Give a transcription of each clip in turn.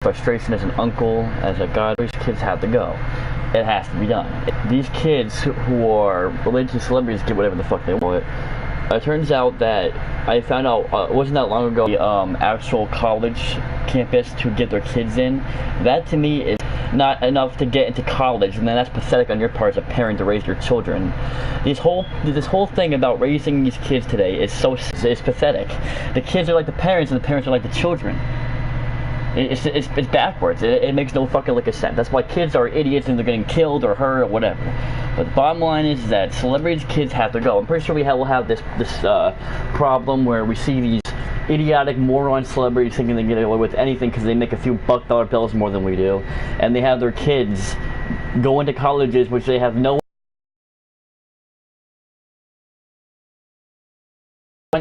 frustration as an uncle, as a god, these kids have to go. It has to be done. These kids who are related to celebrities get whatever the fuck they want. It turns out that I found out, it wasn't that long ago, the actual college campus to get their kids in. That to me is not enough to get into college, and then that's pathetic on your part as a parent to raise your children. This whole thing about raising these kids today is pathetic. The kids are like the parents, and the parents are like the children. It's backwards. It makes no fucking sense. That's why kids are idiots and they're getting killed or hurt or whatever. But the bottom line is that celebrities' kids have to go. I'm pretty sure we'll have this problem where we see these idiotic moron celebrities thinking they can get away with anything because they make a few $1 bills more than we do, and they have their kids go into colleges which they have no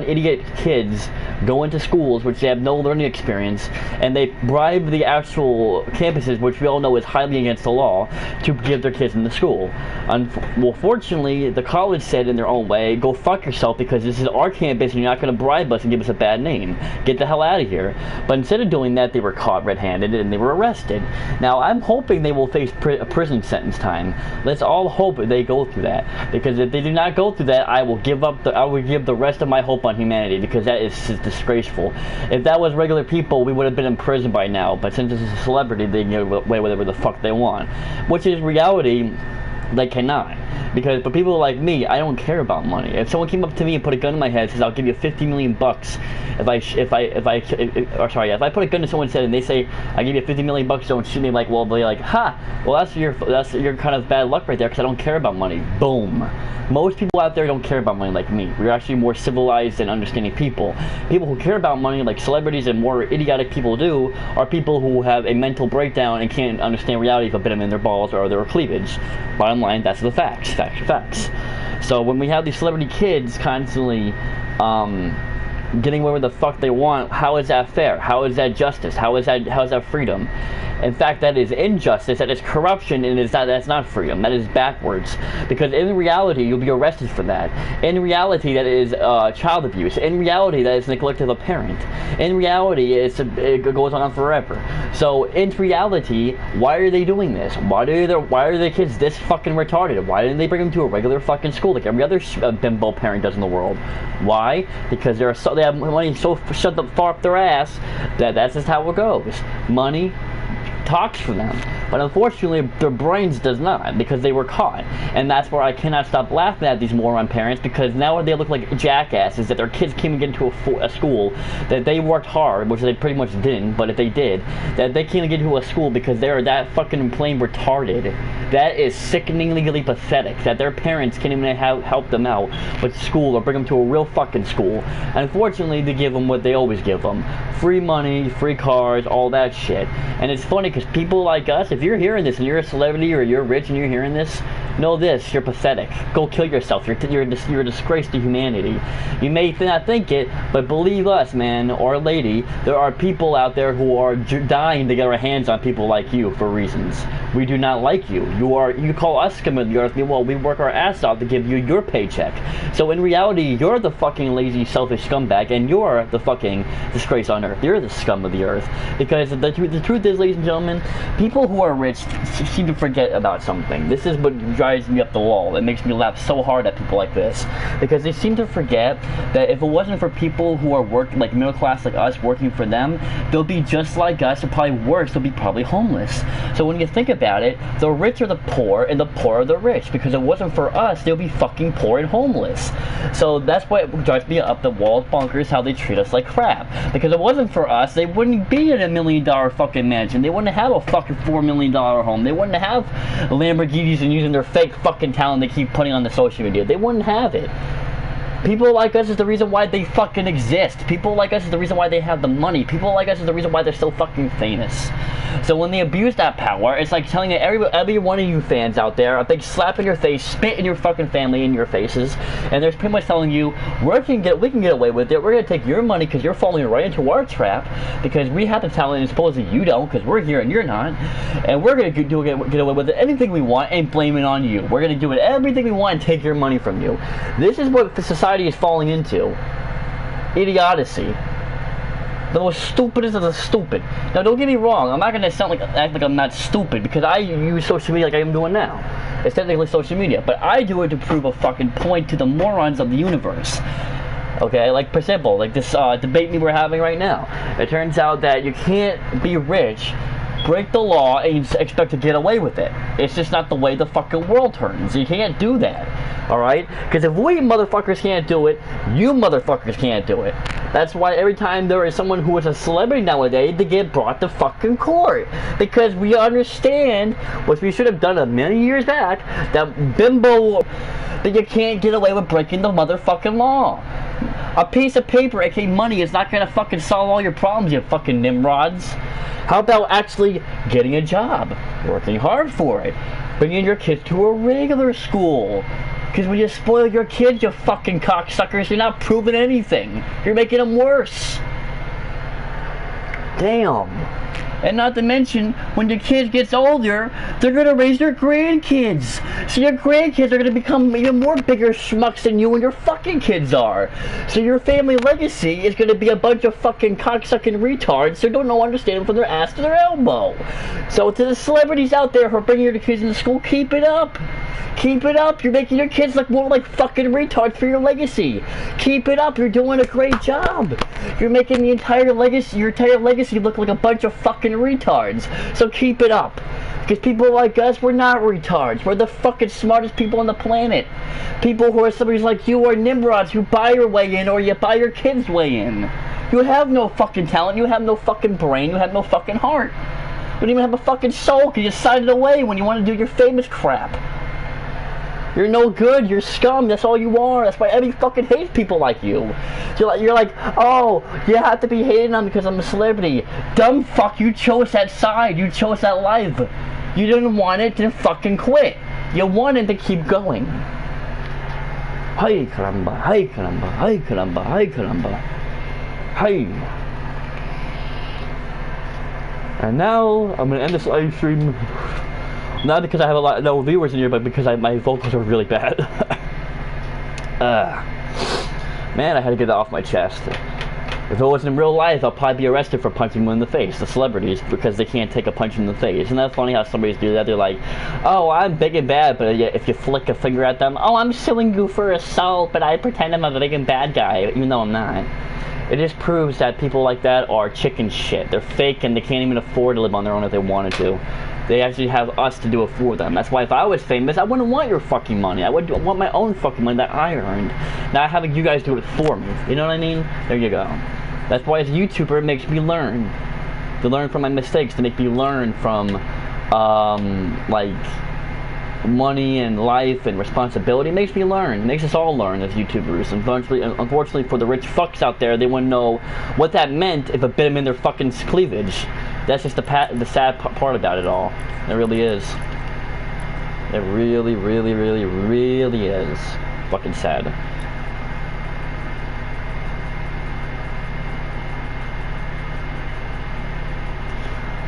idiot kids go into schools which they have no learning experience, and they bribe the actual campuses, which we all know is highly against the law, to give their kids into school. Well, fortunately, the college said in their own way, go fuck yourself, because this is our campus and you're not going to bribe us and give us a bad name. Get the hell out of here. But instead of doing that, they were caught red-handed and they were arrested. Now, I'm hoping they will face a prison sentence time. Let's all hope they go through that, because if they do not go through that, I will give the rest of my hope on humanity, because that is disgraceful. If that was regular people, we would have been in prison by now, but since this is a celebrity, they can get away with whatever the fuck they want, which is reality. They cannot, but people like me, I don't care about money. If someone came up to me and put a gun in my head and says, I'll give you $50 million if I put a gun to someone's head and they say, I give you $50 million, don't shoot me, they're like, ha, well that's your kind of bad luck right there, because I don't care about money. Boom. Most people out there don't care about money like me. We're actually more civilized and understanding people. People who care about money, like celebrities and more idiotic people do, are people who have a mental breakdown and can't understand reality if a bit them in their balls or their cleavage. Bottom line, that's the facts. Facts. So when we have these celebrity kids constantly getting whatever the fuck they want, how is that fair? How is that justice? How is that freedom? In fact, that is injustice, that is corruption, and that's not freedom. That is backwards. Because in reality, you'll be arrested for that. In reality, that is child abuse. In reality, that is neglect of a parent. In reality, it goes on forever. So, in reality, why are they doing this? Why are their kids this fucking retarded? Why didn't they bring them to a regular fucking school like every other bimbo parent does in the world? Why? Because they have money so shoved up far up their ass that's just how it goes. Money talks for them, but unfortunately their brains does not, because they were caught. And that's where I cannot stop laughing at these moron parents, because now they look like jackasses that their kids came into a school that they worked hard, which they pretty much didn't, but if they did, that they can't get into a school because they're that fucking plain retarded. That is sickeningly pathetic, that their parents can't even help them out with school or bring them to a real fucking school. Unfortunately, they give them what they always give them: free money, free cars, all that shit. And it's funny because people like us, if you're hearing this and you're a celebrity or you're rich and you're hearing this, know this: you're pathetic. Go kill yourself. You're a disgrace to humanity. You may not think it, but believe us, man or lady, there are people out there who are dying to get our hands on people like you for reasons. We do not like you. You call us scum of the earth. Well, we work our ass off to give you your paycheck. So in reality, you're the fucking lazy, selfish scumbag, and you're the fucking disgrace on earth. You're the scum of the earth. Because the truth is, ladies and gentlemen, people who are rich seem to forget about something. This is what drives me up the wall. It makes me laugh so hard at people like this, because they seem to forget that if it wasn't for people who are like middle class like us working for them, they'll be just like us, or probably worse. They'll be probably homeless. So when you think about it, the rich are the poor and the poor are the rich, because if it wasn't for us, they'll be fucking poor and homeless. So that's why it drives me up the wall bonkers how they treat us like crap, because if it wasn't for us, they wouldn't be in $1 million fucking mansion. They wouldn't have a fucking $4 million home. They wouldn't have Lamborghinis and using their fake fucking talent they keep putting on the social media. They wouldn't have it. People like us is the reason why they fucking exist. People like us is the reason why they have the money. People like us is the reason why they're so fucking famous. So when they abuse that power, it's like telling every one of you fans out there, a big slap in your face, spit in your fucking family in your faces, and they're pretty much telling you, we can get away with it. We're gonna take your money because you're falling right into our trap, because we have the talent and supposedly you don't, because we're here and you're not, and we're gonna get away with it, anything we want and blame it on you. We're gonna do it everything we want and take your money from you. This is what the society is falling into. Idiocy. The most stupidest of the stupid. Now, don't get me wrong. I'm not gonna act like I'm not stupid because I use social media like I am doing now. It's technically social media, but I do it to prove a fucking point to the morons of the universe. Okay, like for example, like this debate we're having right now. It turns out that you can't be rich, break the law, and expect to get away with it. It's just not the way the fucking world turns. You can't do that. Alright? Because if we motherfuckers can't do it, you motherfuckers can't do it. That's why every time there is someone who is a celebrity nowadays, they get brought to fucking court. Because we understand, which we should have done a million years back, that bimbo, that you can't get away with breaking the motherfucking law. A piece of paper, aka money, is not gonna fucking solve all your problems, you fucking nimrods. How about actually getting a job, working hard for it, bringing your kids to a regular school? Because when you spoil your kids, you fucking cocksuckers, you're not proving anything. You're making them worse. Damn. And not to mention, when your kid gets older, they're going to raise their grandkids. So your grandkids are going to become even more bigger schmucks than you and your fucking kids are. So your family legacy is going to be a bunch of fucking cocksucking retards who don't know understand from their ass to their elbow. So to the celebrities out there who are bringing your kids into school, keep it up. Keep it up. You're making your kids look more like fucking retards for your legacy. Keep it up. You're doing a great job. You're making the entire legacy, your entire legacy look like a bunch of fucking retards. So keep it up. Because people like us, we're not retards. We're the fucking smartest people on the planet. People who are somebody like you are nimrods who buy your way in or you buy your kids' way in. You have no fucking talent. You have no fucking brain. You have no fucking heart. You don't even have a fucking soul because you sided away when you want to do your famous crap. You're no good, you're scum, that's all you are. That's why everybody fucking hates people like you. You're like, oh, you have to be hated on because I'm a celebrity. Dumb fuck, you chose that side, you chose that life. You didn't want it, then fucking quit. You wanted to keep going. Hey caramba, hey caramba, hey caramba, hey caramba. Hey. And now, I'm gonna end this live stream. Not because I have no viewers in here, but because my vocals are really bad. Man, I had to get that off my chest. If it wasn't in real life, I'll probably be arrested for punching them in the face, the celebrities, because they can't take a punch in the face. Isn't that funny how somebody do that? They're like, oh, I'm big and bad, but if you flick a finger at them, oh, I'm suing you for assault, but I pretend I'm a big and bad guy, even though I'm not. It just proves that people like that are chicken shit. They're fake and they can't even afford to live on their own if they wanted to. They actually have us to do it for them. That's why if I was famous, I wouldn't want your fucking money. I would want my own fucking money that I earned. Not having you guys do it for me. You know what I mean? There you go. That's why as a YouTuber, it makes me learn. To learn from my mistakes. To make me learn from, like, money and life and responsibility. It makes me learn. It makes us all learn as YouTubers. Unfortunately for the rich fucks out there, they wouldn't know what that meant if it bit them in their fucking cleavage. That's just the sad part about it all. It really is. It really, really, really, really is. Fucking sad.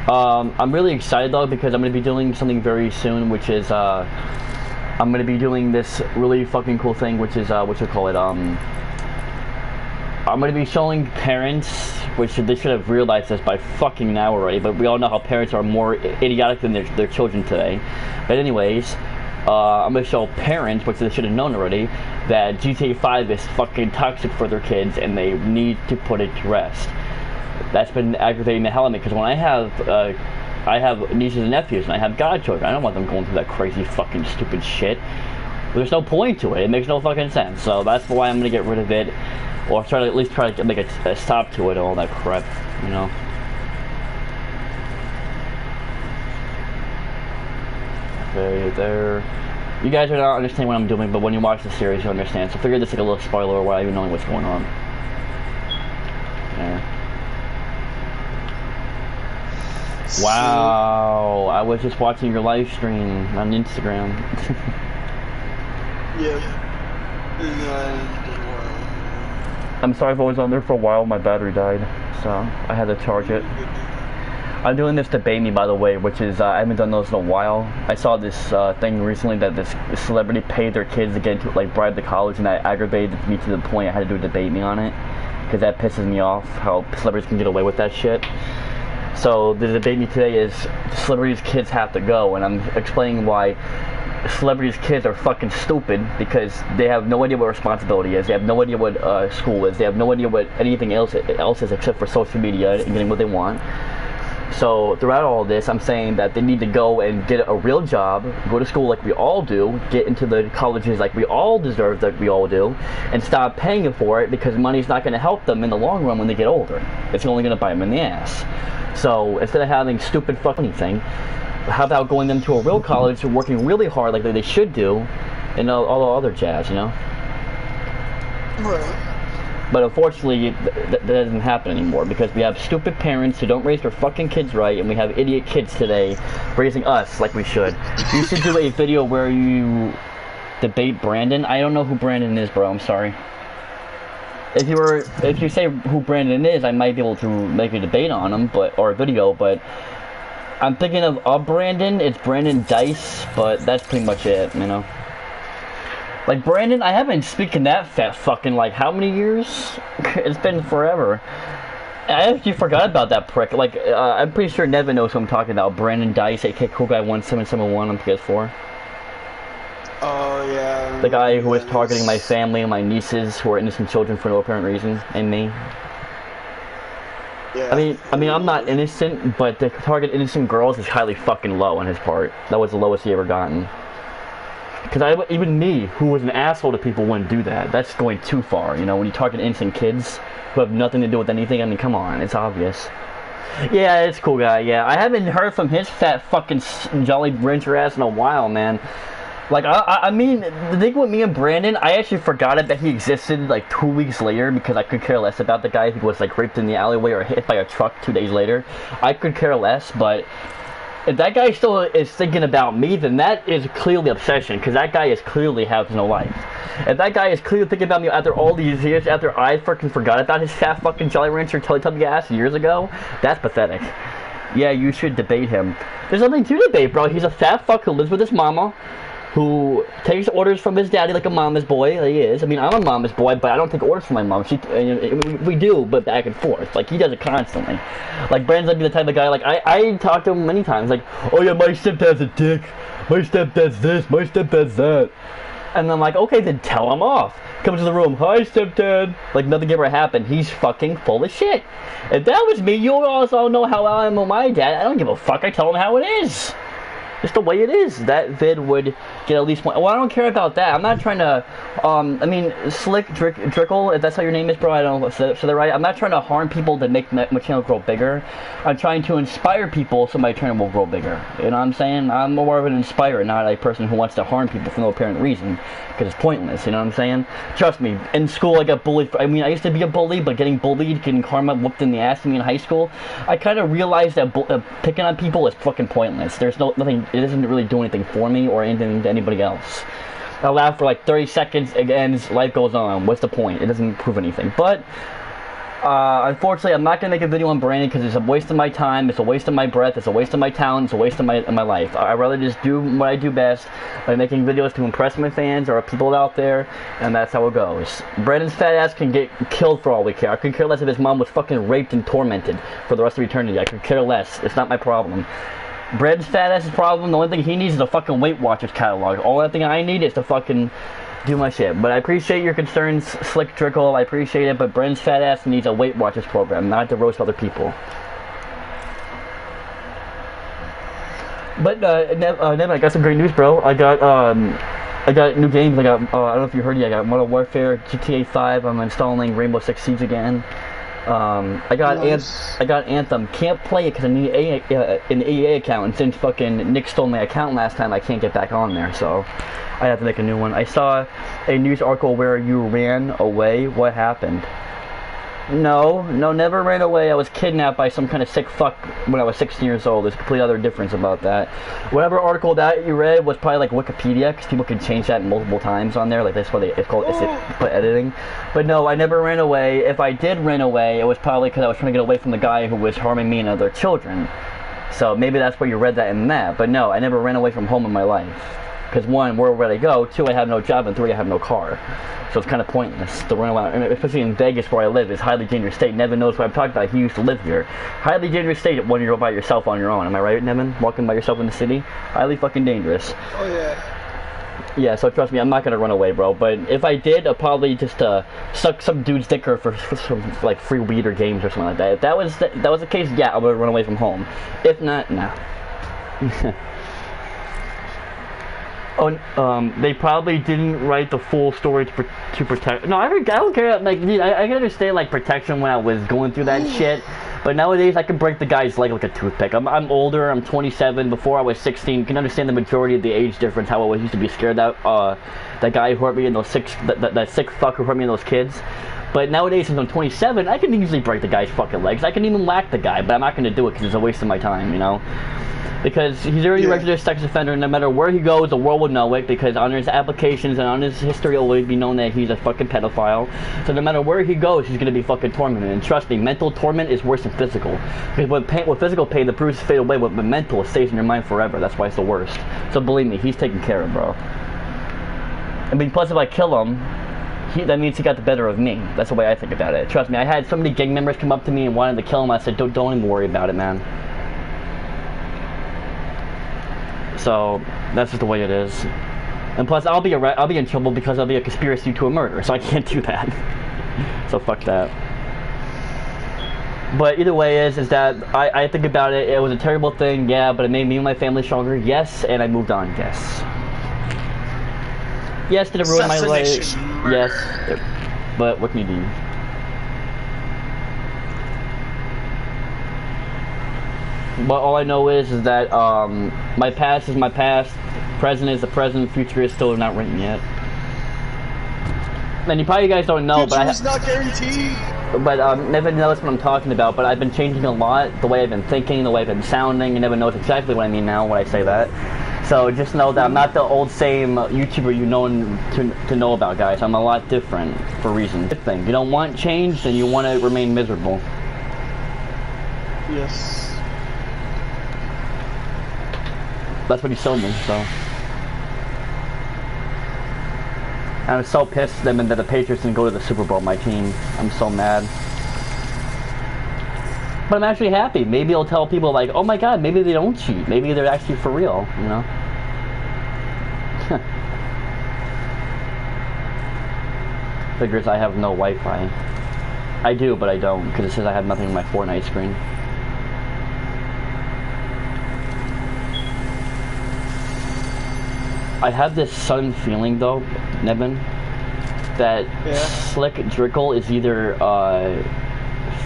I'm really excited though because I'm going to be doing something very soon, which is, I'm going to be doing this really fucking cool thing, which is, I'm going to be showing parents, which they should have realized this by fucking now already, but we all know how parents are more idiotic than their children today. But anyways, I'm going to show parents, which they should have known already, that GTA 5 is fucking toxic for their kids and they need to put it to rest. That's been aggravating the hell out of me, because when I have nieces and nephews and I have godchildren, I don't want them going through that crazy fucking stupid shit. There's no point to it. It makes no fucking sense. So that's why I'm going to get rid of it. Or at least try to make a stop to it and all that crap, you know. Okay, there. You guys are not understanding what I'm doing, but when you watch the series, you understand. So figure this like a little spoiler without even knowing what's going on. Yeah. Wow, I was just watching your live stream on Instagram. Yeah. I'm sorry if I was on there for a while, my battery died, so I had to charge it. I'm doing this debate me, by the way, which is, I haven't done those in a while. I saw this thing recently that this celebrity paid their kids to get into, like, bribe the college, and that aggravated me to the point I had to do a debate me on it. because that pisses me off how celebrities can get away with that shit. So the debate today is celebrities' kids have to go, and I'm explaining why celebrities' kids are fucking stupid because they have no idea what responsibility is. They have no idea what school is. They have no idea what anything else is except for social media and getting what they want. So throughout all of this, I'm saying that they need to go and get a real job, go to school like we all do, get into the colleges like we all deserve, like we all do, and stop paying for it because money's not going to help them in the long run when they get older. It's only going to bite them in the ass. So instead of having stupid fucking thing, how about going them to a real college and working really hard like they should do, and all the other jazz, you know? Right. But unfortunately, that doesn't happen anymore because we have stupid parents who don't raise their fucking kids right, and we have idiot kids today raising us like we should. You should do a video where you debate Brandon. I don't know who Brandon is, bro. I'm sorry. If you say who Brandon is, I might be able to make a debate on him, or a video. But I'm thinking of Brandon. It's Brandon Dice, but that's pretty much it, you know. Like, Brandon, I haven't speaking that fat fucking, like, how many years? It's been forever. I actually forgot about that prick. Like, I'm pretty sure Nevin knows who I'm talking about. Brandon Dice, aka Cool Guy 1771 on PS4. Oh, yeah. The guy who was targeting my family and my nieces who are innocent children for no apparent reason, and me. Yeah. I mean, I'm not innocent, but to target innocent girls is highly fucking low on his part. That was the lowest he ever gotten. Because even me, who was an asshole to people, wouldn't do that. That's going too far, you know, when you target innocent kids who have nothing to do with anything. I mean, come on, it's obvious. Yeah, it's Cool Guy, yeah. I haven't heard from his fat fucking Jolly Rancher ass in a while, man. Like, I mean, the thing with me and Brandon, I actually forgot that he existed, like, 2 weeks later because I could care less about the guy who was, like, raped in the alleyway or hit by a truck 2 days later. I could care less, but if that guy still is thinking about me, then that is clearly obsession, because that guy is clearly has no life. If that guy is clearly thinking about me after all these years, after I freaking forgot about his fat fucking Jolly Rancher Teletubby ass years ago, that's pathetic. Yeah, you should debate him. There's nothing to debate, bro. He's a fat fuck who lives with his mama, who takes orders from his daddy like a mama's boy. He is. I mean, I'm a mama's boy, but I don't take orders from my mom. We do, but back and forth. Like, he does it constantly. Like, Brandon's like the type of guy, like, I talk to him many times, like, oh yeah, my stepdad's a dick. My stepdad's this, my stepdad's that. And I'm like, okay, then tell him off. Comes to the room, hi stepdad. Like, nothing ever happened. He's fucking full of shit. If that was me, you also know how I am with my dad. I don't give a fuck. I tell him how it is. Just the way it is. That vid would get at least one. Well, I don't care about that. I'm not trying to, I mean, Slick Drickle, if that's how your name is, bro, I don't know, so that right? I'm not trying to harm people to make my channel grow bigger. I'm trying to inspire people so my channel will grow bigger. You know what I'm saying? I'm more of an inspirer, not a person who wants to harm people for no apparent reason, because it's pointless, you know what I'm saying? Trust me, in school I got bullied. I mean, I used to be a bully, but getting bullied, getting karma whooped in the ass of me in high school, I kind of realized that picking on people is fucking pointless. There's nothing. It doesn't really do anything for me or anything to anybody else. I laugh for like 30 seconds, again, life goes on. What's the point? It doesn't prove anything. But, unfortunately, I'm not going to make a video on Brandon because it's a waste of my time, it's a waste of my breath, it's a waste of my talent, it's a waste of my life. I'd rather just do what I do best by making videos to impress my fans or people out there, and that's how it goes. Brandon's fat ass can get killed for all we care. I could care less if his mom was fucking raped and tormented for the rest of eternity. I could care less. It's not my problem. Brad's fat ass problem, the only thing he needs is a fucking Weight Watchers catalog. All that thing I need is to fucking do my shit. But I appreciate your concerns, Slick Trickle, I appreciate it, but Brad's fat ass needs a Weight Watchers program, not to roast other people. But, Nevin, I got some great news, bro. I got new games. I don't know if you heard yet, I got Modern Warfare, GTA 5, I'm installing Rainbow Six Siege again. I got Anthem. Can't play it because I need an EA account, and since fucking Nick stole my account last time, I can't get back on there, so I have to make a new one. I saw a news article where you ran away. What happened? No, never ran away. I was kidnapped by some kind of sick fuck when I was 16 years old. There's a complete other difference about that. Whatever article that you read was probably like Wikipedia, because people can change that multiple times on there. Like, that's what it's called editing. But no, I never ran away. If I did run away, it was probably because I was trying to get away from the guy who was harming me and other children. So maybe that's where you read that in that. But no, I never ran away from home in my life. Because one, where would I go? Two, I have no job, and three, I have no car. So it's kind of pointless to run around, and especially in Vegas where I live. It's highly dangerous state. Nevin knows what I'm talking about. He used to live here. Highly dangerous state when you're by yourself on your own. Am I right, Nevin? Walking by yourself in the city? Highly fucking dangerous. Oh yeah. Yeah, so trust me, I'm not gonna run away, bro. But if I did, I'd probably just suck some dude's dick for some like free weed or games or something like that. If that was the case, yeah, I would run away from home. If not, nah. Oh, they probably didn't write the full story to protect. No, I don't care. Like, dude, I can understand like protection when I was going through that shit. But nowadays, I can break the guy's leg like a toothpick. I'm older. I'm 27. Before I was 16, you can understand the majority of the age difference. How I was used to be scared that that guy who hurt me and those that sick fuck who hurt me and those kids. But nowadays, since I'm 27, I can easily break the guy's fucking legs. I can even whack the guy, but I'm not going to do it because it's a waste of my time, you know? Because he's already a registered sex offender, and no matter where he goes, the world will know it, because on his applications and on his history, it'll always be known that he's a fucking pedophile. So no matter where he goes, he's going to be fucking tormented. And trust me, mental torment is worse than physical. Because with physical pain, the bruises fade away, but mental, it stays in your mind forever. That's why it's the worst. So believe me, he's taken care of, bro. I mean, plus if I kill him, that means he got the better of me. That's the way I think about it. Trust me, I had so many gang members come up to me and wanted to kill him. I said, don't even worry about it, man. So that's just the way it is. And plus, I'll be in trouble because I'll be a conspiracy to a murder, so I can't do that. So fuck that. But either way is that I think about it. It was a terrible thing, yeah, but it made me and my family stronger, yes, and I moved on, yes. Yes, did it ruin my life? Yes, but what can you do? But all I know is that my past is my past, present is the present, future is still not written yet. And you probably guys don't know, but it's not guaranteed. But Nevin knows what I'm talking about. But I've been changing a lot, the way I've been thinking, the way I've been sounding, and Nevin knows exactly what I mean now when I say that. So just know that I'm not the old same YouTuber you know to know about, guys. I'm a lot different for reasons. Good thing. You don't want change, then you want to remain miserable. Yes. That's what he showed me, so. I'm so pissed that the Patriots didn't go to the Super Bowl, my team. I'm so mad. But I'm actually happy. Maybe I'll tell people like, oh my god, maybe they don't cheat. Maybe they're actually for real, you know? Figures I have no Wi-Fi. I do, but I don't, because it says I have nothing on my Fortnite screen. I have this sudden feeling, though, Nevin, that Slick Drickle is either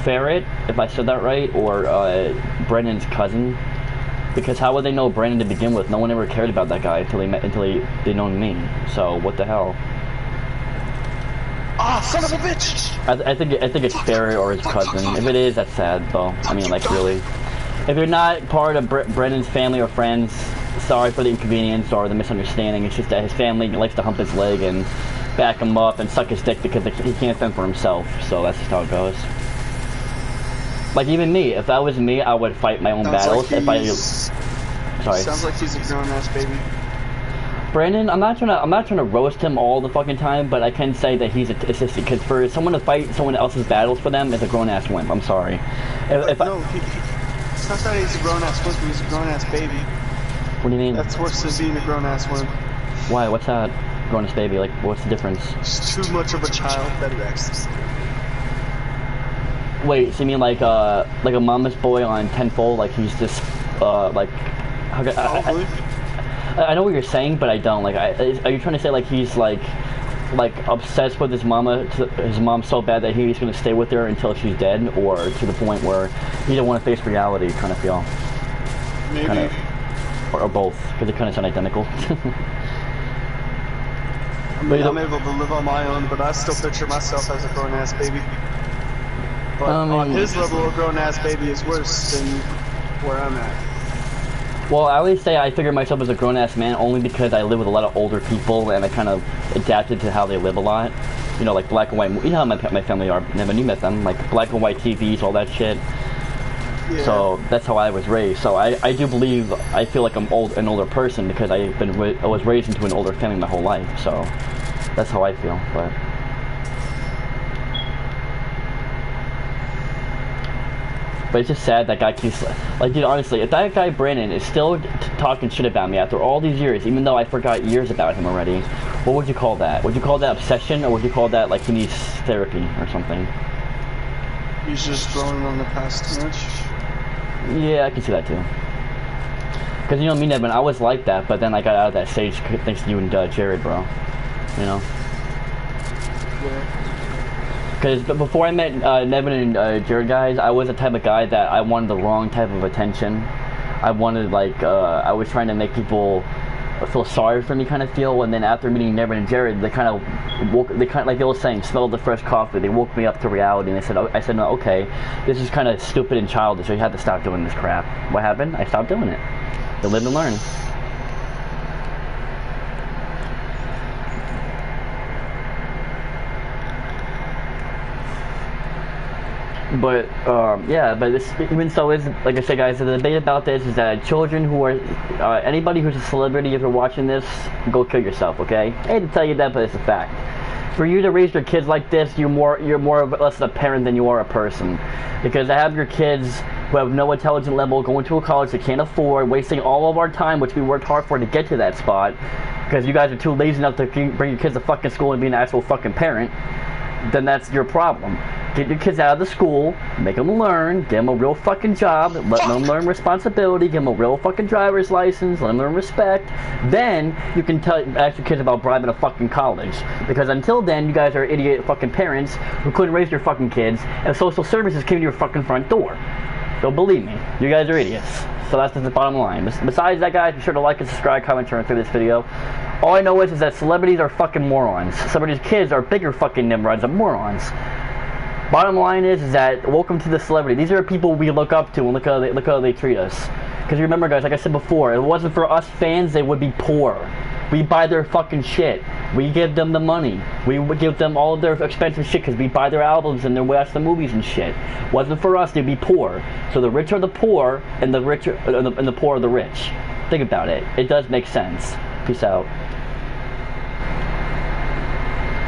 Ferret, if I said that right, or Brennan's cousin. Because how would they know Brennan to begin with? No one ever cared about that guy until they known me. So what the hell? Ah, son of a bitch! I think it's Ferret or his cousin. If it is, that's sad, though. I mean, like, really. If you're not part of Brennan's family or friends, sorry for the inconvenience or the misunderstanding. It's just that his family likes to hump his leg and back him up and suck his dick because he can't fend for himself. So that's just how it goes. Like even me, if that was me, I would fight my own battles. Like sorry. Sounds like he's a grown-ass baby. Brandon, I'm not trying to roast him all the fucking time, but I can say that he's a sissy. Because for someone to fight someone else's battles for them is a grown-ass wimp. I'm sorry. It's not that he's a grown-ass wimp. He's a grown-ass baby. What do you mean? That's worse than being a grown-ass wimp. Why? What's that? Grown-ass baby? Like, what's the difference? It's too much of a child that he acts. Wait, so you mean like a mama's boy on tenfold? Like he's just like how could, I know what you're saying, but I don't. Like, are you trying to say like he's like obsessed with his mom so bad that he's gonna stay with her until she's dead, or to the point where he don't want to face reality, kind of feel? Maybe. Kind of, or both, because they kind of sound identical. I mean, I'm able to live on my own, but I still picture myself as a grown-ass baby. But on his level, a grown-ass baby is worse than where I'm at. Well, I always say I figure myself as a grown-ass man only because I live with a lot of older people and I kind of adapted to how they live a lot. You know, like black and white. You know how my family are. Never knew met them. Like black and white TVs, all that shit. Yeah. So that's how I was raised. So I do believe, I feel like I'm an older person because I was raised into an older family my whole life. So that's how I feel. But it's just sad that guy keeps, like, dude, honestly, if that guy Brandon is still talking shit about me after all these years, even though I forgot years about him already, what would you call that? Would you call that obsession, or would you call that like he needs therapy or something? He's just dwelling on the past too much. Yeah, I can see that too. Because, you know, me, Nevin, I was like that, but then I got out of that stage thanks to you and Jared, bro. You know? Yeah. Because before I met Nevin and Jared, guys, I was the type of guy that I wanted the wrong type of attention. I wanted, like, I was trying to make people feel sorry for me kind of feel, and then after meeting Nevin and Jared, they kind of like they were saying, smelled the fresh coffee. They woke me up to reality, and I said, no, okay, this is kind of stupid and childish, so you have to stop doing this crap. What happened? I stopped doing it. You live and learn. But yeah, but this, even so, is like I said, guys, the debate about this is that children who are anybody who's a celebrity, if you're watching this, go kill yourself. Okay, I hate to tell you that, but it's a fact. For you to raise your kids like this, you're more of less a parent than you are a person, because to have your kids who have no intelligent level going to a college they can't afford, wasting all of our time, which we worked hard for to get to that spot, because you guys are too lazy enough to bring your kids to fucking school and be an actual fucking parent, then that's your problem. Get your kids out of the school, make them learn, give them a real fucking job, let them learn responsibility, give them a real fucking driver's license, let them learn respect. Then you can ask your kids about bribing a fucking college. Because until then, you guys are idiot fucking parents who couldn't raise your fucking kids, and social services came to your fucking front door. Don't believe me, you guys are idiots. So that's just the bottom line. Besides that, guys, be sure to like and subscribe, comment, turn through this video. All I know is that celebrities are fucking morons. Celebrities' kids are bigger fucking Nimrods and morons. Bottom line is that welcome to the celebrity. These are people we look up to, and look how they treat us. Because remember, guys, like I said before, if it wasn't for us fans, they would be poor. We buy their fucking shit. We give them the money. We would give them all of their expensive shit because we buy their albums and they watch the movies and shit. Wasn't for us, they'd be poor. So the rich are the poor, and the poor are the rich. Think about it. It does make sense. Peace out.